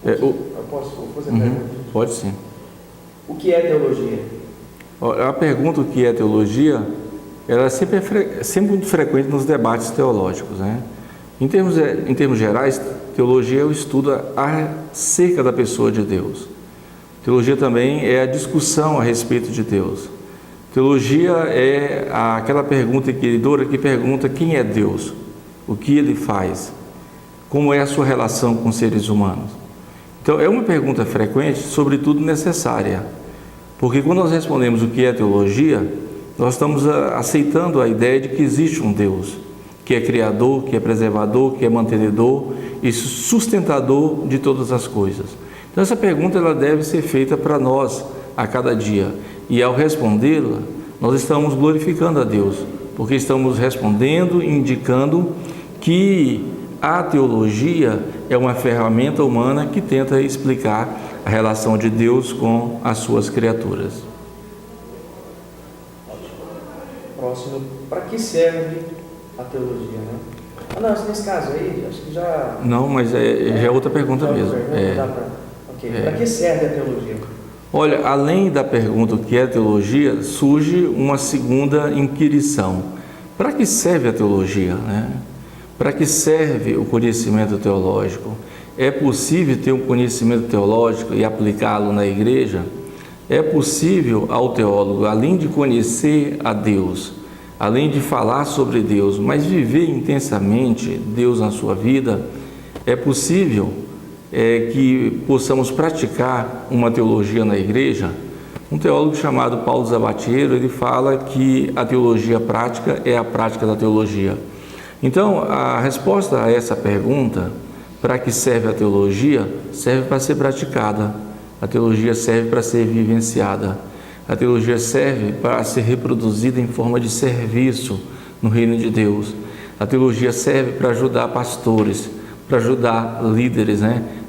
Eu posso fazer a pergunta? Pode sim. O que é teologia? A pergunta o que é teologia, ela é sempre muito frequente nos debates teológicos, né? Em termos gerais, teologia é o estudo acerca da pessoa de Deus. Teologia também é a discussão a respeito de Deus. Teologia é aquela pergunta inquiridora que pergunta quem é Deus, o que Ele faz, como é a sua relação com os seres humanos. Então, é uma pergunta frequente, sobretudo necessária, porque quando nós respondemos o que é teologia, nós estamos aceitando a ideia de que existe um Deus, que é criador, que é preservador, que é mantenedor e sustentador de todas as coisas. Então, essa pergunta ela deve ser feita para nós a cada dia. E ao respondê-la, nós estamos glorificando a Deus, porque estamos respondendo e indicando que a teologia é uma ferramenta humana que tenta explicar a relação de Deus com as suas criaturas. Próximo, para que serve a teologia, né? Não, nesse caso aí, acho que já... Não, mas já é outra pergunta mesmo. Para que serve a teologia? Olha, além da pergunta o que é teologia, surge uma segunda inquirição. Para que serve a teologia, né? Para que serve o conhecimento teológico? É possível ter um conhecimento teológico e aplicá-lo na igreja? É possível ao teólogo, além de conhecer a Deus, além de falar sobre Deus, mas viver intensamente Deus na sua vida? É possível que possamos praticar uma teologia na igreja? Um teólogo chamado Paulo Zabatiero, ele fala que a teologia prática é a prática da teologia. Então, a resposta a essa pergunta, para que serve a teologia? Serve para ser praticada. A teologia serve para ser vivenciada. A teologia serve para ser reproduzida em forma de serviço no reino de Deus. A teologia serve para ajudar pastores, para ajudar líderes,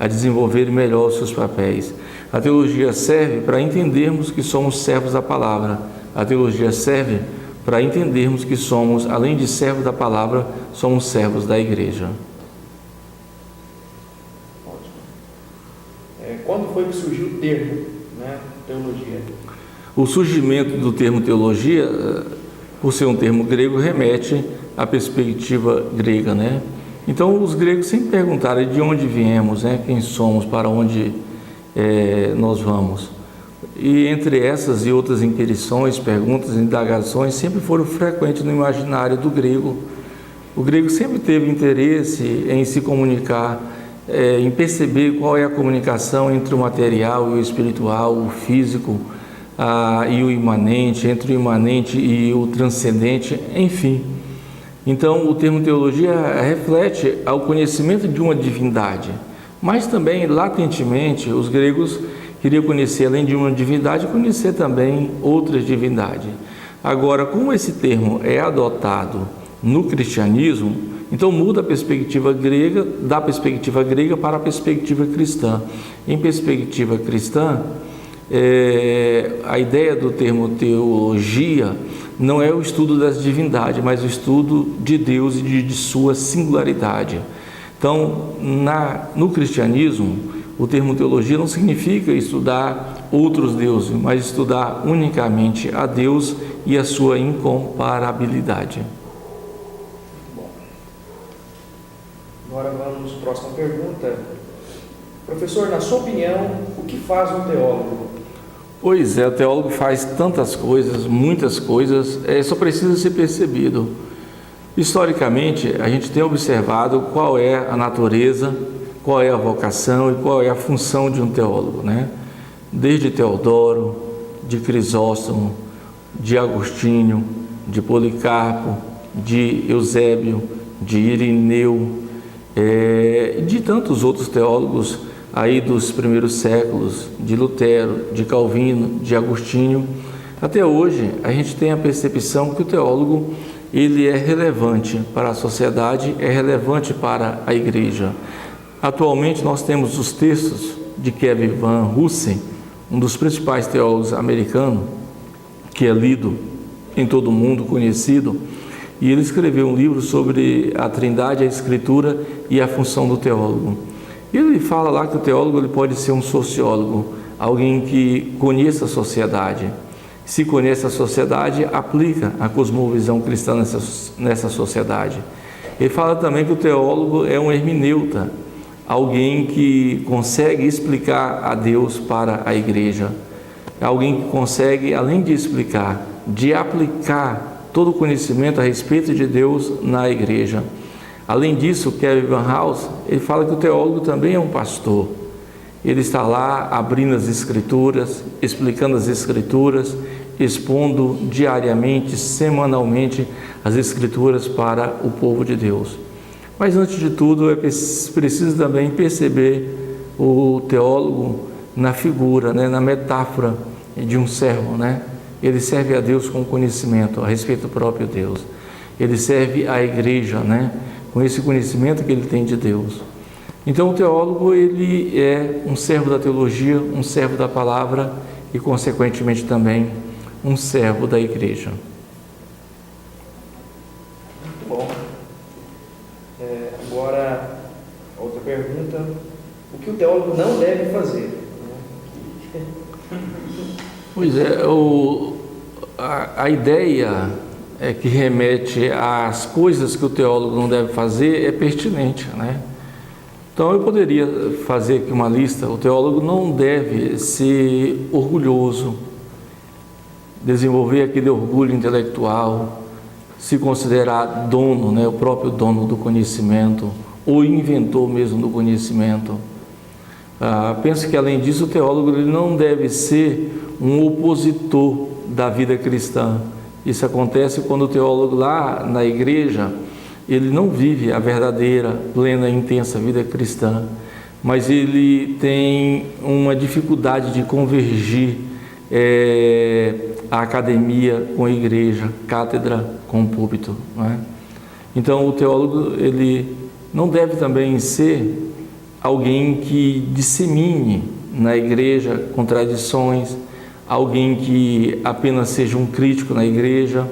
a desenvolver melhor os seus papéis. A teologia serve para entendermos que somos servos da palavra. A teologia serve para entendermos que somos, além de servos da palavra, somos servos da igreja. Ótimo. Quando foi que surgiu o termo, teologia? O surgimento do termo teologia, por ser um termo grego, remete à perspectiva grega, Então, os gregos sempre perguntaram de onde viemos, quem somos, para onde nós vamos. E entre essas e outras inquirições, perguntas, indagações, sempre foram frequentes no imaginário do grego. O grego sempre teve interesse em se comunicar, em perceber qual é a comunicação entre o material e o espiritual, o físico e o imanente, entre o imanente e o transcendente, enfim. Então, o termo teologia reflete ao conhecimento de uma divindade, mas também, latentemente, os gregos queriam conhecer, além de uma divindade, conhecer também outras divindades. Agora, como esse termo é adotado no cristianismo, então muda a perspectiva grega, da perspectiva grega para a perspectiva cristã. Em perspectiva cristã, a ideia do termo teologia não é o estudo das divindades, mas o estudo de Deus e de sua singularidade. Então, no cristianismo, o termo teologia não significa estudar outros deuses, mas estudar unicamente a Deus e a sua incomparabilidade. Bom. Agora vamos à próxima pergunta. Professor, na sua opinião, o que faz um teólogo? Pois é, o teólogo faz tantas coisas, muitas coisas, só precisa ser percebido. Historicamente, a gente tem observado qual é a natureza, qual é a vocação e qual é a função de um teólogo, Desde Teodoro, de Crisóstomo, de Agostinho, de Policarpo, de Eusébio, de Irineu, e de tantos outros teólogos aí dos primeiros séculos, de Lutero, de Calvino, de Agostinho. Até hoje, a gente tem a percepção que o teólogo ele é relevante para a sociedade, é relevante para a igreja. Atualmente, nós temos os textos de Kevin Van Hussen, um dos principais teólogos americanos, que é lido em todo o mundo, conhecido, e ele escreveu um livro sobre a Trindade, a Escritura e a função do teólogo. Ele fala lá que o teólogo ele pode ser um sociólogo, alguém que conheça a sociedade. Se conhece a sociedade, aplica a cosmovisão cristã nessa sociedade. Ele fala também que o teólogo é um hermeneuta, alguém que consegue explicar a Deus para a igreja, alguém que consegue, além de explicar, de aplicar todo o conhecimento a respeito de Deus na igreja. Além disso, Kevin Van House, ele fala que o teólogo também é um pastor. Ele está lá abrindo as escrituras, explicando as escrituras, expondo diariamente, semanalmente as escrituras para o povo de Deus. Mas antes de tudo é preciso também perceber o teólogo na figura, na metáfora de um servo, Ele serve a Deus com conhecimento a respeito do próprio Deus. Ele serve à igreja, com esse conhecimento que ele tem de Deus. Então o teólogo ele é um servo da teologia, um servo da palavra e consequentemente também um servo da igreja. Muito bom. Agora, outra pergunta. O que o teólogo não deve fazer? Pois é, a ideia que remete às coisas que o teólogo não deve fazer é pertinente, Então eu poderia fazer aqui uma lista. O teólogo não deve ser orgulhoso, desenvolver aquele orgulho intelectual, se considerar dono, o próprio dono do conhecimento, ou inventor mesmo do conhecimento. Penso que além disso o teólogo ele não deve ser um opositor da vida cristã. Isso acontece quando o teólogo lá na igreja ele não vive a verdadeira, plena e intensa vida cristã, mas ele tem uma dificuldade de convergir a academia com a igreja, cátedra com púlpito, Então o teólogo ele não deve também ser alguém que dissemine na igreja contradições, alguém que apenas seja um crítico na igreja.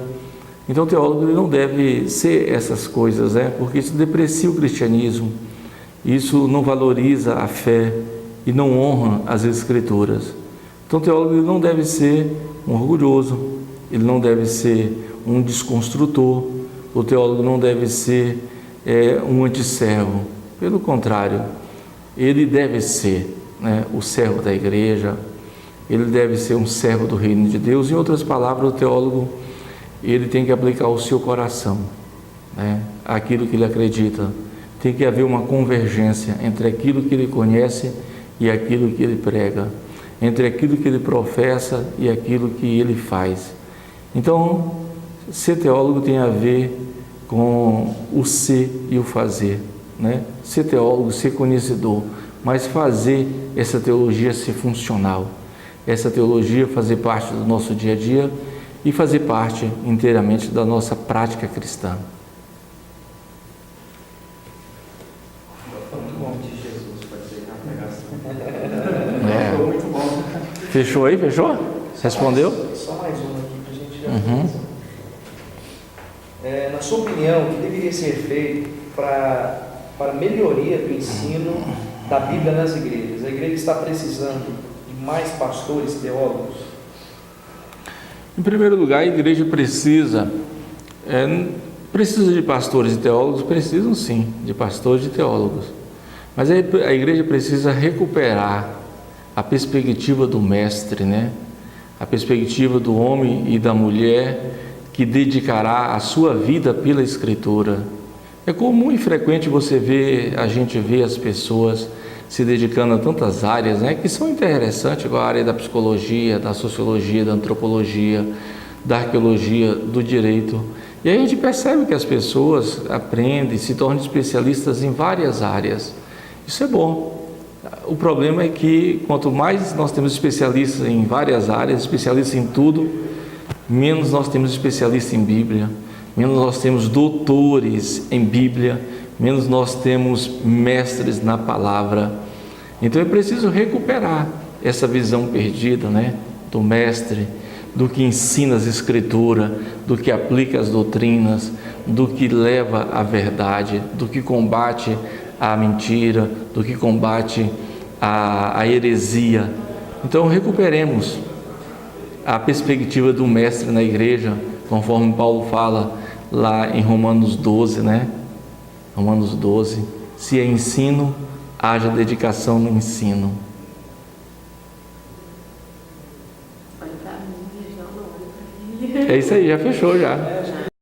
Então o teólogo ele não deve ser essas coisas, porque isso deprecia o cristianismo, isso não valoriza a fé e não honra as escrituras. Então o teólogo ele não deve ser um orgulhoso, ele não deve ser um desconstrutor, o teólogo não deve ser um antisservo. Pelo contrário, ele deve ser o servo da igreja, ele deve ser um servo do reino de Deus. Em outras palavras, o teólogo ele tem que aplicar o seu coração, aquilo que ele acredita. Tem que haver uma convergência entre aquilo que ele conhece e aquilo que ele prega, entre aquilo que ele professa e aquilo que ele faz. Então, ser teólogo tem a ver com o ser e o fazer, Ser teólogo, ser conhecedor, mas fazer essa teologia ser funcional, essa teologia fazer parte do nosso dia a dia e fazer parte inteiramente da nossa prática cristã. Muito bom de Jesus para ser na pregação. Foi muito bom. Fechou aí? Fechou? Respondeu? Só mais uma aqui para a gente já na sua opinião, o que deveria ser feito para melhoria do ensino da Bíblia nas igrejas? A igreja está precisando de mais pastores teólogos? Em primeiro lugar, a igreja precisa de pastores e teólogos, precisam sim de pastores e teólogos, mas a igreja precisa recuperar a perspectiva do mestre, a perspectiva do homem e da mulher que dedicará a sua vida pela Escritura. É comum e frequente a gente vê as pessoas se dedicando a tantas áreas, que são interessantes, igual a área da psicologia, da sociologia, da antropologia, da arqueologia, do direito. E aí a gente percebe que as pessoas aprendem, se tornam especialistas em várias áreas. Isso é bom. O problema é que quanto mais nós temos especialistas em várias áreas, especialistas em tudo, menos nós temos especialistas em Bíblia, menos nós temos doutores em Bíblia, menos nós temos mestres na palavra. Então é preciso recuperar essa visão perdida, do mestre, do que ensina as escrituras, do que aplica as doutrinas, do que leva à verdade, do que combate a mentira, do que combate a heresia. Então recuperemos a perspectiva do mestre na igreja, conforme Paulo fala lá em Romanos 12, né? Romanos 12, se é ensino, haja dedicação no ensino. Olha pra mim, já não olha pra mim. É isso aí, já fechou já.